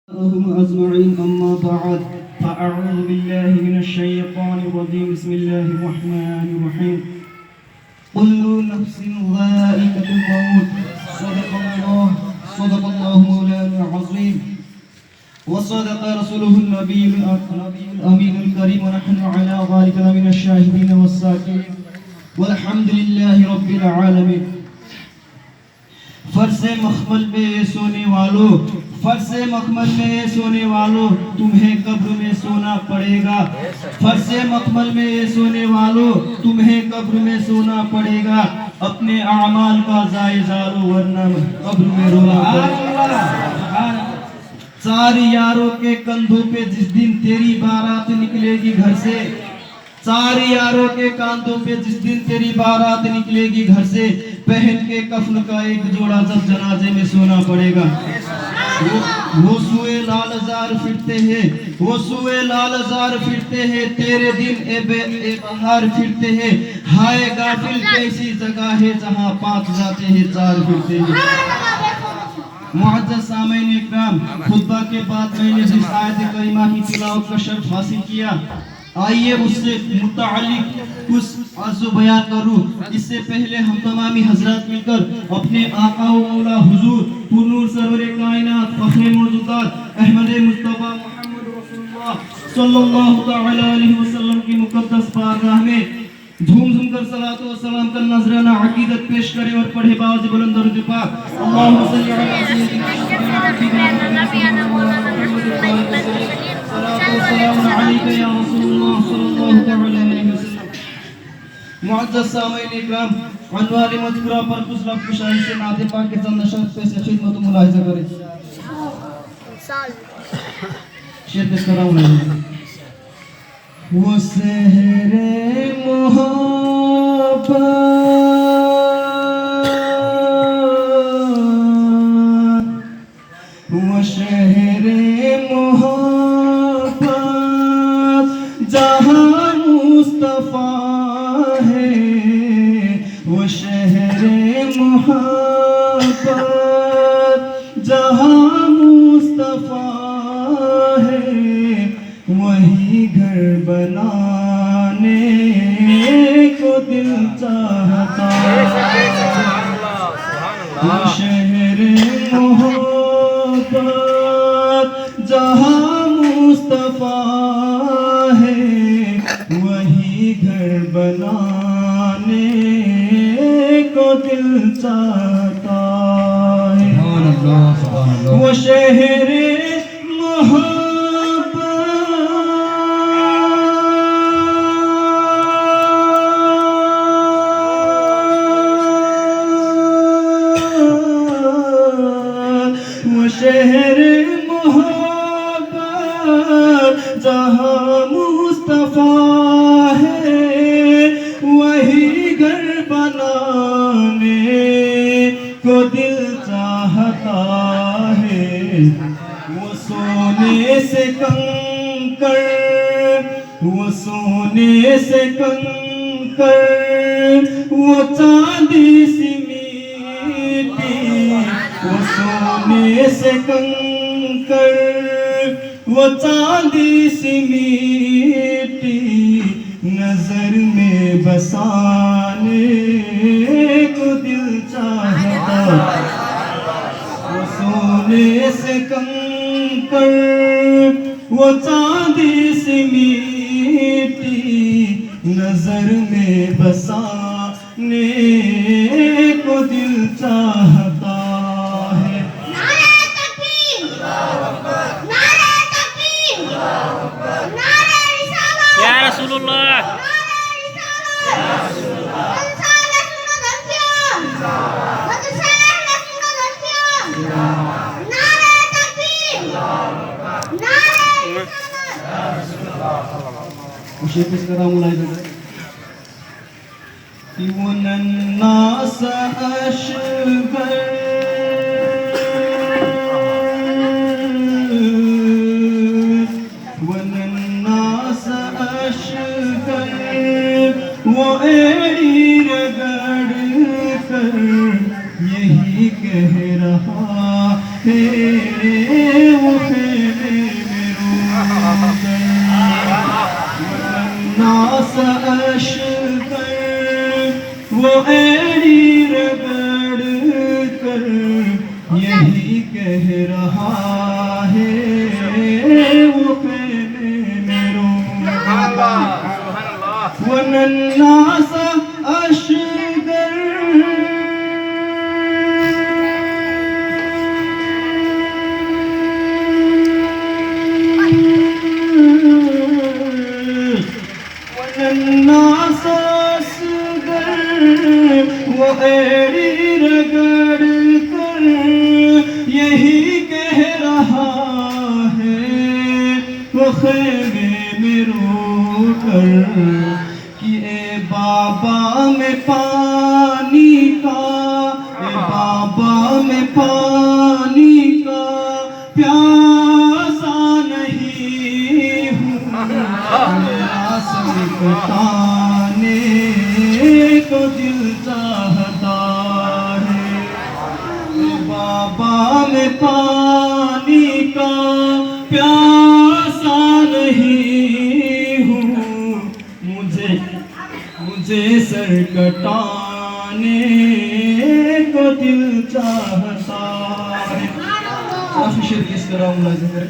هم أجمعين أما بعد فأعوذ بالله من الشيطان الرجيم بسم الله الرحمن الرحيم كل نفس ذائقة الموت صدق الله مولانا العظيم وصدق رسوله النبي الأمين الكريم ونحن على ذلك من الشاهدين والشاكرين والحمد لله رب العالمين فرش مخمل میں سونے والوں تمہیں قبر میں سونا پڑے گا فرش مخمل میں سونے والوں تمہیں قبر میں سونا پڑے گا اپنے اعمال کا جائزہ لو ورنہ قبر میں رونا پڑے گا چار یاروں کے کندھوں پہ جس دن تیری بارات نکلے گی گھر سے چار یاروں کے کاندھوں پہ جس دن تیری بارات نکلے گی گھر سے پہن کے کفن کا ایک جوڑا جب جنازے میں سونا پڑے گا وہ سوئے لال زار پھرتے ہیں تیرے دن اے بہار پھرتے ہیں ہائے غافل کیسی جگہ ہے جہاں پانچ جاتے ہیں چار پھرتے ہیں معزز سامعین اکرام خطبہ کے بعد میں نے جس آیت کریمہ کی تلاوت کا شرف حاصل کیا آئیے اس سے متعلق کچھ عرض و بیان کروں اس سے پہلے ہم تمامی حضرات مل کر اپنے آقا و مولا حضور پرنور سرور کائنات فخر موجودات احمد مصطفیٰ محمد رسول اللہ صلی اللہ علیہ وسلم کی مقدس بارگاہ میں جھوم جھوم کر صلاۃ و سلام کا نذرانہ عقیدت پیش کریں اور پڑھے باوجھ بلند درود پاک اللہم صلی علی سیدنا معزز سامعین اکرام عنوان مذکورہ پر کچھ لفظ شاعری سے نعت پاک کے چند اشعار پہ سے خدمت و ملاحظہ کریں شعر پیش کر رہا ہوں وہ سحر محبت وہ شہر محبت جہاں مصطفیٰ ہے وہ شہر محبت جہاں مصطفیٰ ہے وہی گھر بنانے کو دل چاہتا وہ شہر محبت جہاں مصطفیٰ ہے وہی گھر بنانے کو دل چاہتا ہے وہ شہر شہر محبت جہاں مصطفیٰ ہے وہی گھر بنانے کو دل چاہتا ہے وہ سونے سے کنکر وہ چاندی سی میٹی وہ سونے سے کنکر وہ چاندی سی میٹی نظر میں بسانے کو دل چاہتا وہ سونے سے کنکر وہ چاندی سی میٹی نظر میں بسانے کو دل چاہتا یا رسول اللہ شیخ اس کا نام ملاحظہ کریں الناس اشبر والناس اشبر وہ ایڑی رگڑ کر یہی کہہ رہا ہے وہ الناس أشجر الناس أصغر وإیڑی رگڑ کر یہی کہہ رہا ہے وہ خیمے میں رو کر کہ اے بابا میں پانی کا، اے بابا میں پانی کا پیاسا نہیں ہوں، میرا سر کٹانے کو دل چاہتا ہے، اے بابا میں پانی کا پیاسا نہیں ہوں، مجھے سر کٹانے کو دل چاہتا ہے۔ کافی شعر کس طرح ملازم ہے۔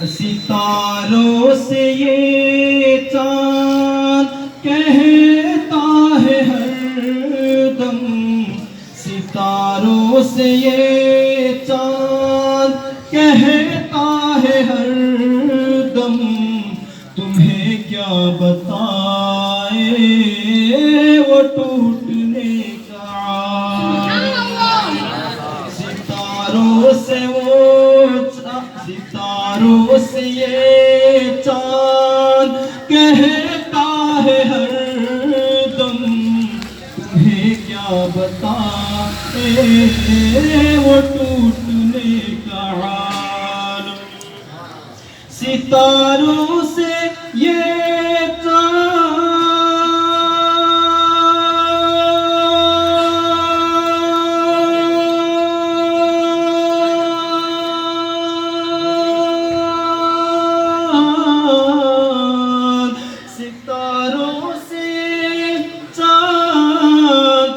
ستاروں سے یہ چاند کہتا ہے ہر دم، ستاروں سے یہ چاند کہتا ہے ہر دم، تمہیں کیا بتائے وہ ٹوٹنے کا عالم۔ ستاروں سے یہ چاند کہتا ہے ہر دم، تمہیں کیا بتائے وہ ٹوٹنے کا عالم۔ ستاروں سے یہ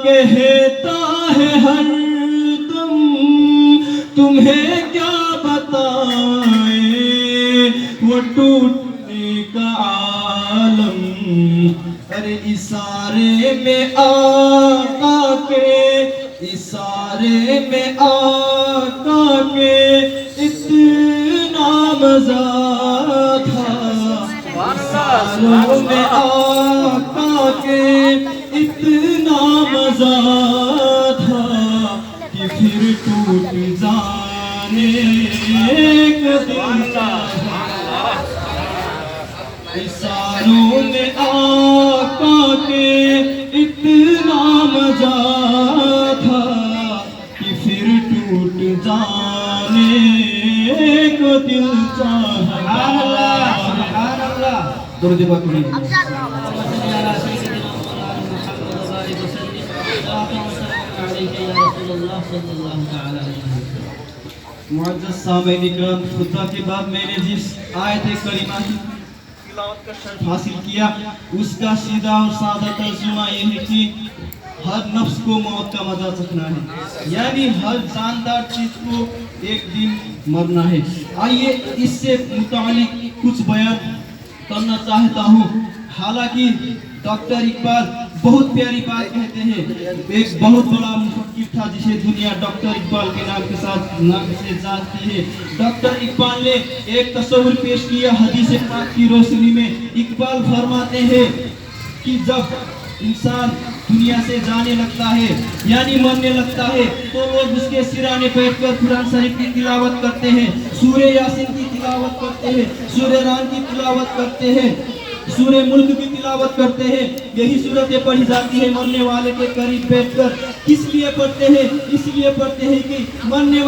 کہتا ہے ہر دم، تمہیں کیا بتائے وہ ٹوٹنے کا عالم۔ ارے اشارے میں آقا کے، اشارے میں آقا کے اتنا مزہ تھا، اشاروں میں آقا کے اتنا مزہ تھا کہ پھر ٹوٹ جانے کا دل چاہتا۔ اشاروں میں آقا کے اتنا مزہ تھا کہ پھر ٹوٹ جانے کو دل چاہتا۔ سبحان اللہ۔ درود پاک پڑھیے۔ معزز سامعین اکرام، خطبہ کے بعد میں نے جس آیت کریمہ کی تلاوت کا شرف حاصل کیا، اس کا سیدھا اور سادہ ترجمہ یہ ہے کہ ہر نفس کو موت کا مزہ چکھنا ہے، یعنی ہر جاندار چیز کو ایک دن مرنا ہے۔ آئیے اس سے متعلق کچھ بیان کرنا چاہتا ہوں۔ حالانکہ ڈاکٹر اقبال بہت پیاری بات کہتے ہیں۔ ایک بہت بڑا مفکر تھا جسے دنیا ڈاکٹر اقبال کے نام سے جانتی ہے۔ ڈاکٹر اقبال نے ایک تصور پیش کیا حدیث پاک کی روشنی میں۔ اقبال فرماتے ہیں کہ جب انسان دنیا سے جانے لگتا ہے یعنی مرنے لگتا ہے تو لوگ اس کے سرانے بیٹھ کر قرآن شریف کی تلاوت کرتے ہیں، سورہ یاسین کی تلاوت کرتے ہیں، سورہ رحم کی تلاوت کرتے ہیں، سورہ ملک کی تلاوت کرتے ہیں۔ یہی صورتیں پڑھی جاتی ہے مرنے والے کے قریب بیٹھ کر۔ کس لیے پڑھتے ہیں؟ اس لیے پڑھتے ہیں کہ مرنے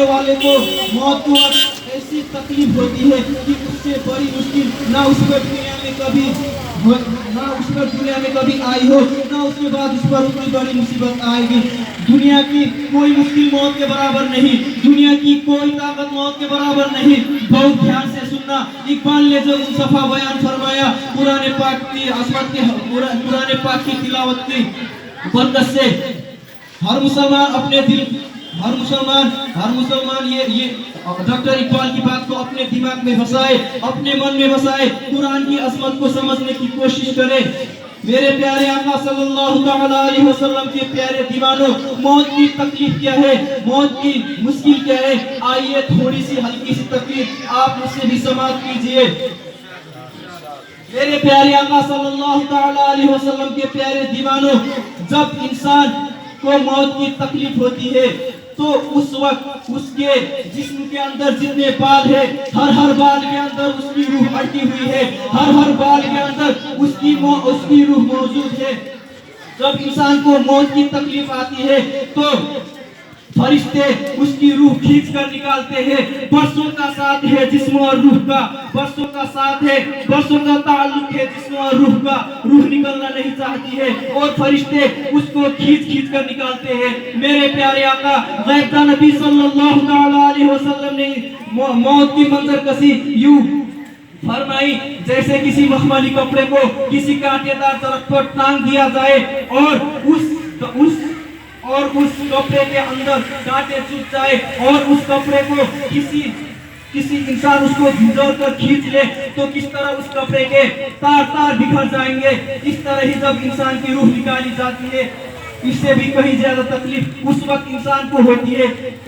والے کو موت کو ایسی تکلیف ہوتی ہے کہ اس سے بڑی مشکل نہ اس پر دنیا میں کبھی آئی ہو، نہ اس کے بعد اس پر اتنی بڑی مصیبت آئے گی۔ دنیا کی کوئی مشکل موت کے برابر نہیں، دنیا کی کوئی طاقت موت کے برابر نہیں۔ بہت دھیان سے سننا، اقبال نے جو صفحہ بیان فرمایا قرآن پاک کی عظمت کے، قرآن پاک کی تلاوت کی برکت سے ہر مسلمان اپنے دل हर मुसलमान ये डॉक्टर इकबाल की बात को अपने दिमाग में बसाए, अपने मन में बसाए, कुरान की अजमत को समझने की कोशिश करे। मेरे प्यारे आका सल्लल्लाहु तआला अलैहि वसल्लम के प्यारे दीवानों, मौत की तकलीफ क्या है, मौत की मुश्किल क्या है, आइए थोड़ी सी हल्की सी तकलीफ आप मुझसे भी समाप्त कीजिए। मेरे प्यारे आका सल्लल्लाहु तआला अलैहि वसल्लम के प्यारे दीवानों, जब इंसान को मौत की तकलीफ होती है तो उस वक्त उसके जिस्म के अंदर जितने बाल है, हर बाल के अंदर उसकी रूह अटकी हुई है, हर बाल के अंदर उसकी रूह मौजूद है। जब इंसान को मौत की तकलीफ आती है तो फरिश्ते उसकी रूह खींच कर निकालते हैं। बरसों का साथ है जिस्म और रूह का, बरसों का साथ है, बरसों का ताल्लुक है जिस्म और रूह का। रूह निकलना नहीं चाहती है और फरिश्ते उसको खींच कर निकालते हैं। मेरे प्यारे आका गैब नबी सल्लल्लाहु तआला अलैहि वसल्लम ने मौत की मंजर कसी यूं फरमाई जैसे किसी मखमली कपड़े को किसी कांटेदार दरख्त पर टांग दिया जाए और उस कपड़े के अंदर कांटे चुभ जाए और उस कपड़े को किसी इंसान उसको झुंझोर कर खींच ले तो किस तरह उस कपड़े के तार बिखर जाएंगे। इस तरह ही जब इंसान की रूह निकाली जाती है, इससे भी कहीं ज्यादा तकलीफ उस वक्त इंसान को होती है।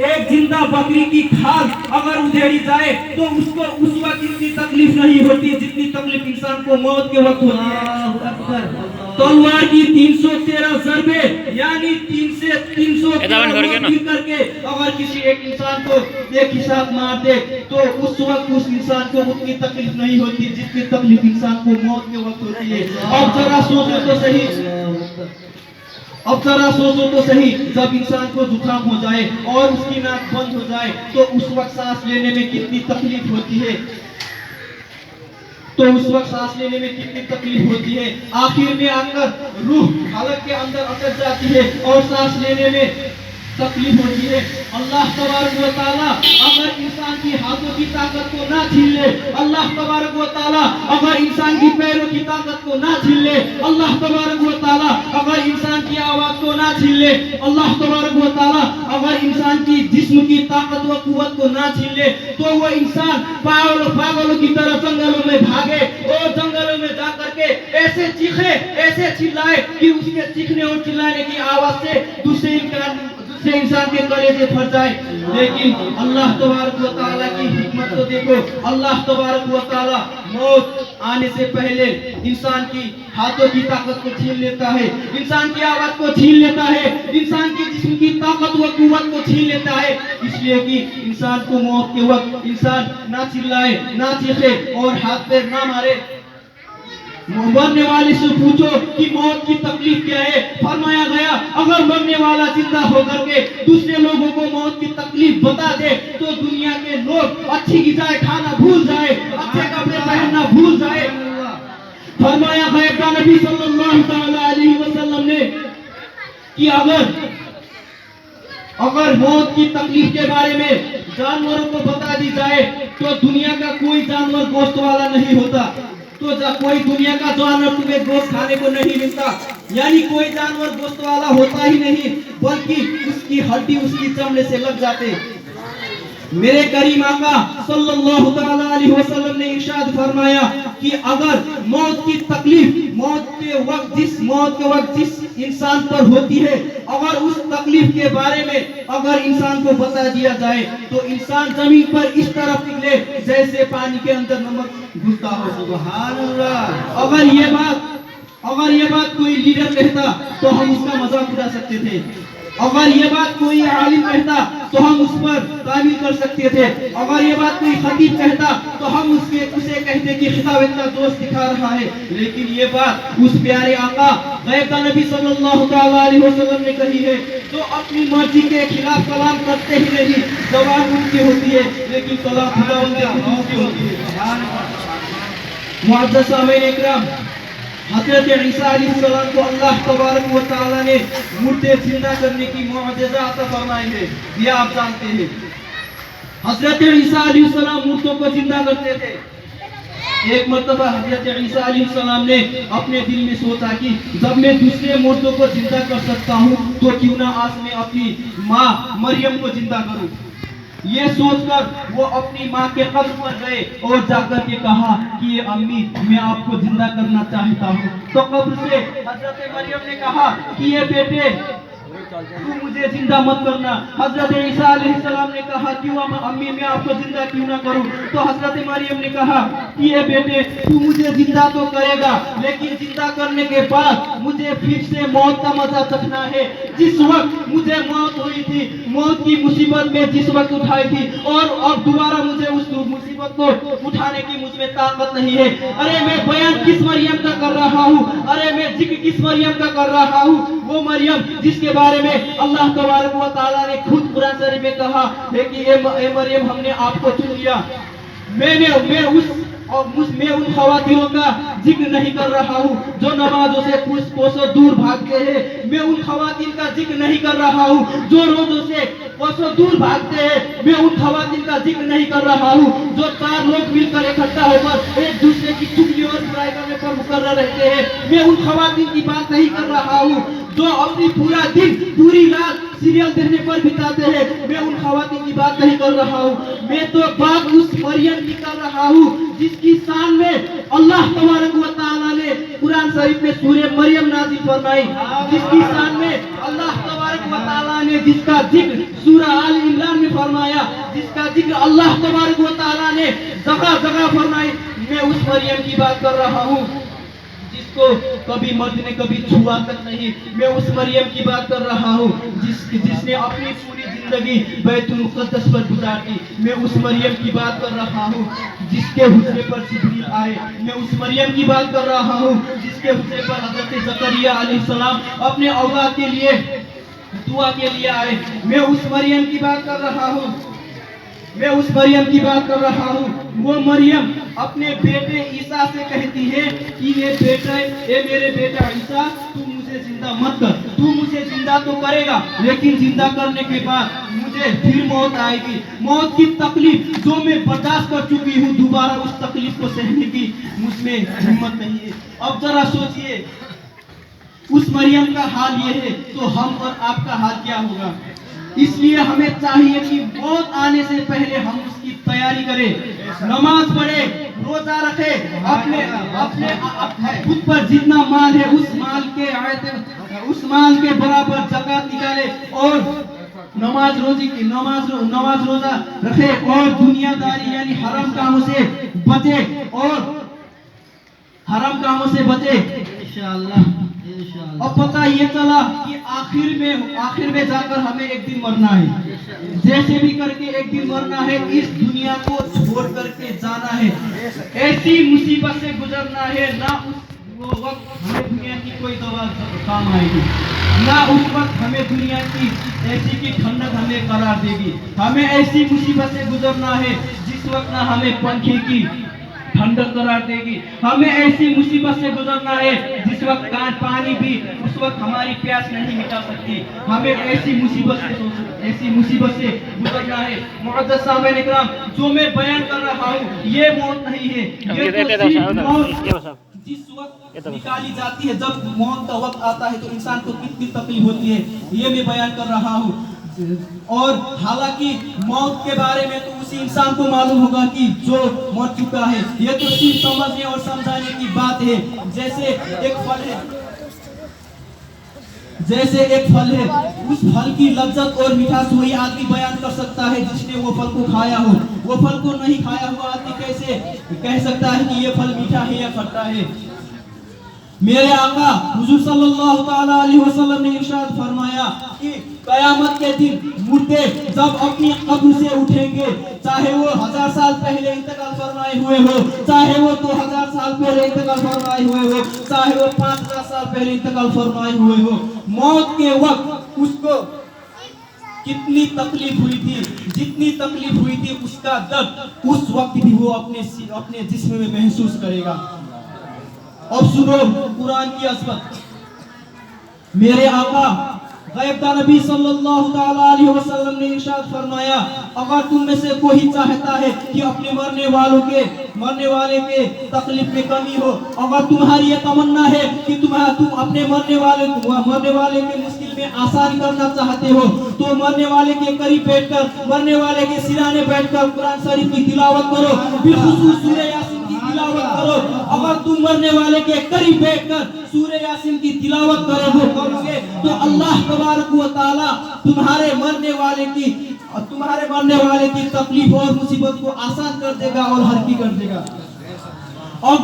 एक जिंदा बकरी की खाल अगर उधेड़ी जाए तो उसको उस वक्त इतनी तकलीफ नहीं होती जितनी तकलीफ इंसान को मौत के वक्त होती है। तलवार की 313 ज़रबे यानी 3 से 300 करके अगर किसी एक इंसान को एक ही साथ मार दे तो उस वक्त उस इंसान को उतनी तकलीफ नहीं होती जितनी तकलीफ इंसान को मौत के वक्त होती है। अब जरा सोचो तो सही, जब इंसान को जुकाम हो जाए और उसकी नाक बंद हो जाए तो उस वक्त सांस लेने में कितनी तकलीफ होती है, आखिर में आकर रूह हलक के अंदर अटक जाती है और सांस लेने में तकलीफ होती है। अल्लाह तबारक व तआला अगर इंसान की हाथों की ताकत को ना छीन ले, अल्लाह तबारक व तआला अगर इंसान की पैरों की ताकत को ना छीन ले, अल्लाह तबारक व तआला अगर इंसान की आवाज को ना छीन ले, अल्लाह तबारक व तआला अगर इंसान की जिस्म की ताकत व कुव्वत को ना छीन ले तो वो इंसान पागलों की तरह जंगलों में भागे और जंगलों में जा करके ऐसे चीखे, ऐसे चिल्लाए कि उसके चीखने और चिल्लाने की आवाज से दूसरे इंसान के कलेजे फट जाए। लेकिन अल्लाह तबारक व तआला की हिकमत को देखो, अल्लाह तबारक व तआला मौत आने से पहले इंसान की हाथों की ताकत को छीन लेता है, इंसान की आवाज को छीन लेता है, इंसान की जिस्म की ताकत व कुव्वत को छीन लेता है, इसलिए कि इंसान को मौत के वक्त इंसान ना चिल्लाए, ना चीखे और हाथ पैर ना मारे। मरने वाले से पूछो कि मौत की तकलीफ क्या है, फरमाया गया अगर मरने वाला जिंदा होकर के दूसरे लोगों को मौत की तकलीफ बता दे तो दुनिया के लोग अच्छी ग़िज़ाएं खाना भूल जाए, अच्छे कपड़े पहनना भूल जाए। फरमाया गया नबी सल्लल्लाहु तआला अलैहि वसल्लम ने कि अगर मौत की तकलीफ के बारे में जानवरों को बता दी जाए तो दुनिया का कोई जानवर गोश्त वाला नहीं होता, तो कोई दुनिया का जानवर तुम्हें गोश्त खाने को नहीं मिलता, यानी कोई जानवर गोश्त वाला होता ही नहीं बल्कि उसकी हड्डी उसकी चमड़े से लग जाते। मेरे करीम आका सल्लल्लाहु तआला अलैहि वसल्लम ने इरशाद फरमाया कि अगर मौत की तकलीफ मौत के वक्त जिस इंसान पर होती है, अगर उस तकलीफ के बारे में अगर इंसान को बता दिया जाए तो इंसान जमीन पर इस तरफ निकले जैसे पानी के अंदर नमक घुसता हो। सुभान अल्लाह। अगर ये बात कोई लीडर कहता तो हम उसका मजाक उड़ा सकते थे, अगर ये बात कोई आलिम कहता तो हम उस पर तामील कर सकते थे, अगर ये बात कोई खतीब कहता तो हम उसे कहते कि खिताब इतना दोस्त दिखा रहा है। लेकिन ये बात उस प्यारे आका गैब नबी सल्लल्लाहु तआला अलैहि वसल्लम ने कही है जो अपनी मर्जी के खिलाफ कलाम करते ही नहीं, जवान उनकी होती है लेकिन कलाम खुदावंद की होती है। मुअज़्ज़ज़ सामीन इकराम, हज़रत ईसा अलैहिस्सलाम को अल्लाह तबारक व तआला ने मुर्दे जिंदा करने की मुअज़्ज़ज़ा अता फरमाई है, ये आप जानते हैं। हज़रत ईसा अलैहिस्सलाम मुर्दों को जिंदा करते थे। एक मर्तबा हज़रत ईसा अलैहिस्सलाम ने अपने दिल में सोचा कि जब मैं दूसरे मुर्दों को जिंदा कर सकता हूँ तो क्यों ना आज मैं अपनी माँ मरियम को जिंदा करूं। ये सोचकर वो अपनी माँ के कब्र पर गए और जाकर के कहा कि ये अम्मी, मैं आपको जिंदा करना चाहता हूँ। तो कब्र से हजरत मरियम ने कहा कि ये बेटे, तू मुझे जिंदा मत करना। हजरत ईसा अलैहिस्सलाम ने कहा क्यों अम्मी, मैं आपको जिंदा क्यों ना करूं। तो हजरत मरियम ने कहा कि ये बेटे, तू मुझे जिंदा तो करेगा, लेकिन जिंदा करने के बाद मुझे फिर से मौत का मजा चखना है। जिस वक्त मुझे मौत हुई थी, मौत की मुसीबत में जिस वक्त उठाई थी, और अब दोबारा मुझे उस मुसीबत को उठाने की मुझ में ताकत नहीं है। अरे मैं बयान किस मरियम का कर रहा हूँ, अरे मैं जिक्र किस मरियम का कर रहा हूँ, वो मरियम जिसके बारे में अल्लाह तबारक व तआला ने खुद कुरान शरीफ में कहा है कि ए मरियम, हमने आपको चुन लिया। मैं उन खवातीनों का जिक्र नहीं कर रहा हूँ जो नमाजों से कोसों दूर भागते हैं। मैं उन खवातीन का जिक्र नहीं कर रहा हूँ जो रोजों से कोसों दूर भागते हैं। मैं उन खवातीन का जिक्र नहीं कर रहा हूँ जो 4 लोग मिलकर इकट्ठा होकर एक दूसरे की चुगली और बुराई करने पर मुकर्रर रहते हैं। मैं उन खवातीन की बात नहीं कर रहा हूँ जो अपनी पूरा दिन पूरी रात सीरियल देखने पर बिताते हैं। मैं उन खवातीन की बात नहीं कर रहा हूँ। मैं तो बात उस मरियम की कर रहा हूँ जिसकी शान में अल्लाह तबारक व तआला ने कुरान शरीफ में सूरह मरियम नाज़िल फरमाई, जिसकी शान में अल्लाह तबारक व तआला ने जिसका जिक्र सूरह आल इमरान में फरमाया, जिसका जिक्र अल्लाह तबारक व तआला ने जगह जगह फरमाई। मैं उस मरियम की बात कर रहा हूँ जिसको कभी मर्द ने कभी छुआ तक नहीं। मैं उस मरियम की बात कर रहा हूँ जिसने अपनी पूरी जिंदगी बैतुल मुक़द्दस पर गुजार दी। मैं उस मरियम की बात कर रहा हूँ जिसके हुस्से पर जिब्रील आए। मैं उस मरियम की बात कर रहा हूँ जिसके हुस्से पर हज़रत ज़करिया अलैहिस्सलाम अपने औलाद के लिए दुआ के लिए आए। मैं उस मरियम की बात कर रहा हूँ, मैं उस मरियम की बात कर रहा हूँ। वो मरियम अपने बेटे ईसा से कहती है कि ये मेरे बेटा ईसा, तू मुझे जिंदा मत कर। तू मुझे जिंदा तो करेगा, लेकिन जिंदा करने के बाद मुझे फिर मौत आएगी। मौत की तकलीफ जो मैं बर्दाश्त कर चुकी हूँ, दोबारा उस तकलीफ को सहने की मुझ में हिम्मत नहीं है। अब जरा सोचिए, उस मरियम का हाल ये है तो हम और आपका हाल क्या होगा। इसलिए हमें चाहिए कि मौत आने से पहले हम उसकी तैयारी करें, नमाज पढ़े, रोजा रखे, अपने खुद पर जितना माल है उस माल के बराबर ज़कात निकाले और नमाज रोजा रखे और दुनियादारी यानी हराम कामों से बचे इंशाअल्लाह। अब पता ये चला कि आखिर में जाकर हमें एक दिन मरना है, जैसे भी करके एक दिन मरना है, इस दुनिया को छोड़ करके जाना है। ऐसी मुसीबत से गुजरना है, ना वो वक्त हमें दुनिया की कोई दवा काम आएगी, ना उस वक्त हमें दुनिया की ऐसी की ठंडक हमें करार देगी। हमें ऐसी मुसीबत से गुजरना है जिस वक्त ना हमें पंखे की ठंडक करार देगी। हमें ऐसी मुसीबत से गुजरना है जिस वक्त पानी भी उस वक्त हमारी प्यास नहीं मिटा सकती। हमें ऐसी मुसीबत से गुजरना है। मुअज़्ज़ज़ सामईन इकराम, जो मैं बयान कर रहा हूँ ये मौत नहीं है, ये तो सिर्फ मौत जिस वक्त निकाली जाती है, जब मौत का वक्त आता है तो इंसान को कितनी तकलीफ होती है, ये मैं बयान कर रहा हूँ। और हालांकि मौत के बारे में तो उसी इंसान को मालूम होगा कि जो मर चुका है। ये तो सिर्फ समझने और समझाने की बात है। जैसे एक फल है, उस फल की लज्जत और मिठास वही आदमी बयान कर सकता है जिसने वो फल को खाया हो। वो फल को नहीं खाया हुआ आदमी कैसे कह सकता है कि ये फल मीठा है या खट्टा है। मेरे आका हुजूर सल्लल्लाहु ताला अलैहि वसल्लम ने इरशाद फरमाया कि कयामत के दिन मुर्दे जब अपनी कब्र से उठेंगे, चाहे वो 1000 साल पहले इंतकाल फरमाए हुए हो, चाहे वो 2000 साल पहले इंतकाल फरमाए हुए हो, चाहे वो 5000 साल पहले इंतकाल फरमाए हुए हो, मौत के वक्त उसको कितनी तकलीफ हुई थी, जितनी तकलीफ हुई थी उसका दर्द उस वक्त भी वो अपने जिस्म में महसूस करेगा। अब सुनो कुरान की अज़मत। मेरे आका गैब नबी सल्लल्लाहु ताला अलैहि वसल्लम ने इरशाद फरमाया, अगर तुम में से कोई चाहता है कि अपने मरने वाले के तकलीफ में कमी हो, अगर तुम्हारी ये तमन्ना है कि तुम अपने मरने वाले के मुश्किल में आसान करना चाहते हो, तो मरने वाले के करीब बैठकर, मरने वाले के सिराने बैठकर कुरान शरीफ की तिलावत करो, बिलखुसूस सूरह यासीन की तिलावत करो। अगर तुम मरने वाले के करीब बैठकर सूरह यासीन की तिलावत करोगे तो अल्लाह तबारक व तआला तुम्हारे मरने वाले की तकलीफ और मुसीबत को आसान कर देगा और हल्की कर देगा। अब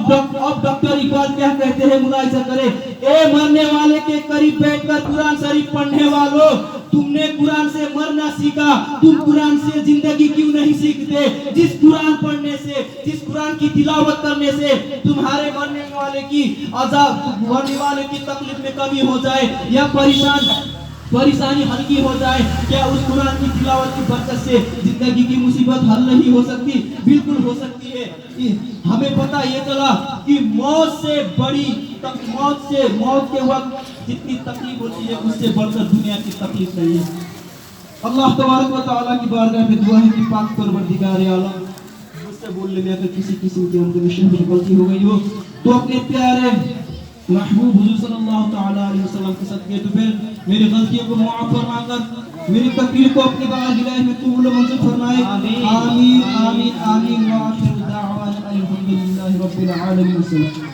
डॉक्टर इकबाल क्या कहते हैं, मुलाहिजा करें, ए मरने वाले के करीब बैठकर कुरान शरीफ पढ़ने वालों, तुमने कुरान से मरना सीखा, तुम कुरान से जिंदगी क्यों नहीं सीखते? जिस कुरान पढ़ने से, जिस कुरान की तिलावत करने से तुम्हारे मरने वाले की तकलीफ में कमी हो जाए या परेशानी हल्की हो जाए, क्या उस कुरान की तिलावत की बरकत से जिंदगी की मुसीबत हल नहीं हो सकती? बिल्कुल हो सकती है। हमें पता ये चला कि मौत के वक्त जितनी तकलीफ होती है उससे बढ़कर दुनिया की तकलीफ नहीं है। अल्लाह तबारक व तआला की बारगाह में दुआ है कि पाक परवरदिगार आलम मुझसे बोलने में अगर किसी किस्म की उनके गलती हो गई हो तो अपने प्यारे महबूब हुजूर सल्लल्लाहु ताला अलैहि वसल्लम के सदके तो फिर मेरी गलतियों को माफ फरमाकर मेरी तकरीर को अपनी बारगाह में कबूल मंजूर फरमाए। आमीन आमीन आमीन। व आखिर दाअवाना अल्हम्दुलिल्लाहि रब्बिल आलमीन।